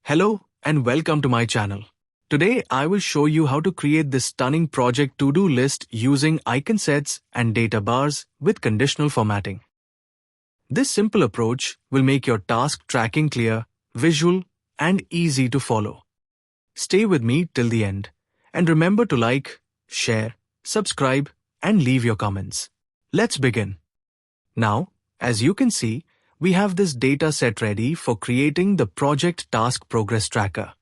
Hello and welcome to my channel. Today I will show you how to create this stunning project to-do list using icon sets and data bars with conditional formatting. This simple approach will make your task tracking clear, visual, and easy to follow. Stay with me till the end and remember to like, share, subscribe, and leave your comments. Let's begin. Now, as you can see, we have this data set ready for creating the project task progress tracker,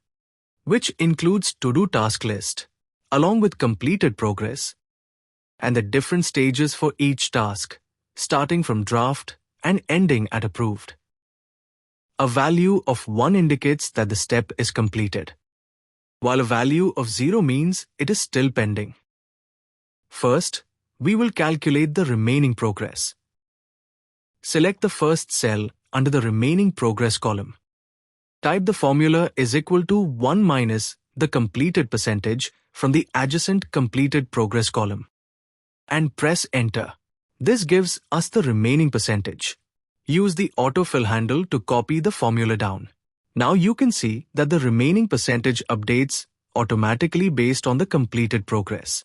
which includes to-do task list, along with completed progress, and the different stages for each task, starting from draft and ending at approved. A value of 1 indicates that the step is completed, while a value of 0 means it is still pending. First, we will calculate the remaining progress. Select the first cell under the remaining progress column. Type the formula is equal to 1 minus the completed percentage from the adjacent completed progress column. And press enter. This gives us the remaining percentage. Use the autofill handle to copy the formula down. Now you can see that the remaining percentage updates automatically based on the completed progress.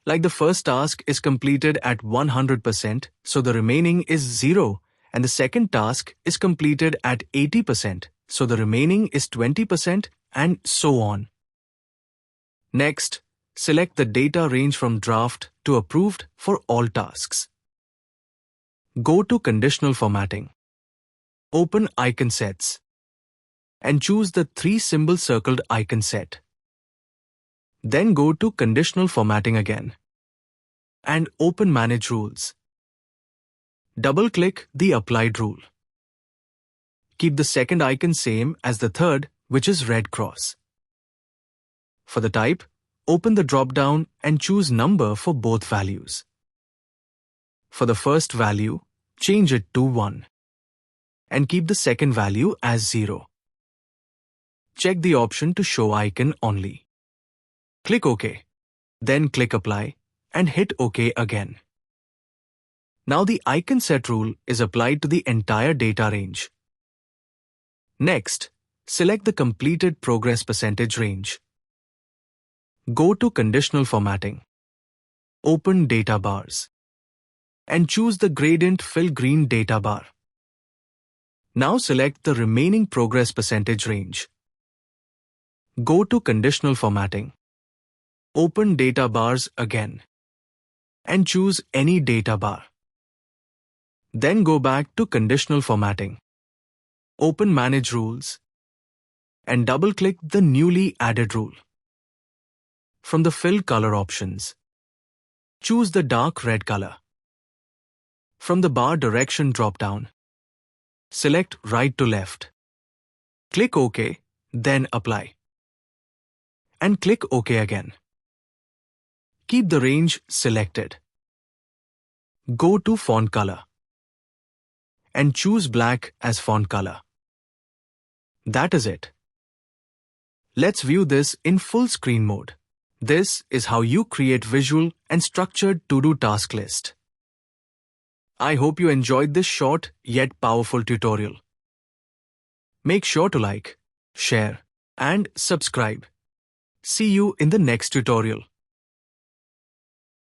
Like the first task is completed at 100%, so the remaining is 0. And the second task is completed at 80%, so the remaining is 20%, and so on. Next, select the data range from draft to approved for all tasks. Go to Conditional Formatting. Open Icon Sets and choose the 3-symbol circled icon set. Then go to Conditional Formatting again and open Manage Rules. Double-click the applied rule. Keep the second icon same as the third, which is red cross. For the type, open the drop-down and choose number for both values. For the first value, change it to 1. And keep the second value as 0. Check the option to show icon only. Click OK. Then click Apply and hit OK again. Now the icon set rule is applied to the entire data range. Next, select the completed progress percentage range. Go to Conditional Formatting. Open Data Bars. And choose the Gradient Fill Green data bar. Now select the remaining progress percentage range. Go to Conditional Formatting. Open Data Bars again. And choose any data bar. Then go back to Conditional Formatting. Open Manage Rules and double-click the newly added rule. From the Fill Color options, choose the dark red color. From the Bar Direction drop-down, select Right to Left. Click OK, then Apply. And click OK again. Keep the range selected. Go to Font Color and choose black as font color. That is it. Let's view this in full screen mode. This is how you create visual and structured to-do task list. I hope you enjoyed this short yet powerful tutorial. Make sure to like, share, and subscribe. See you in the next tutorial.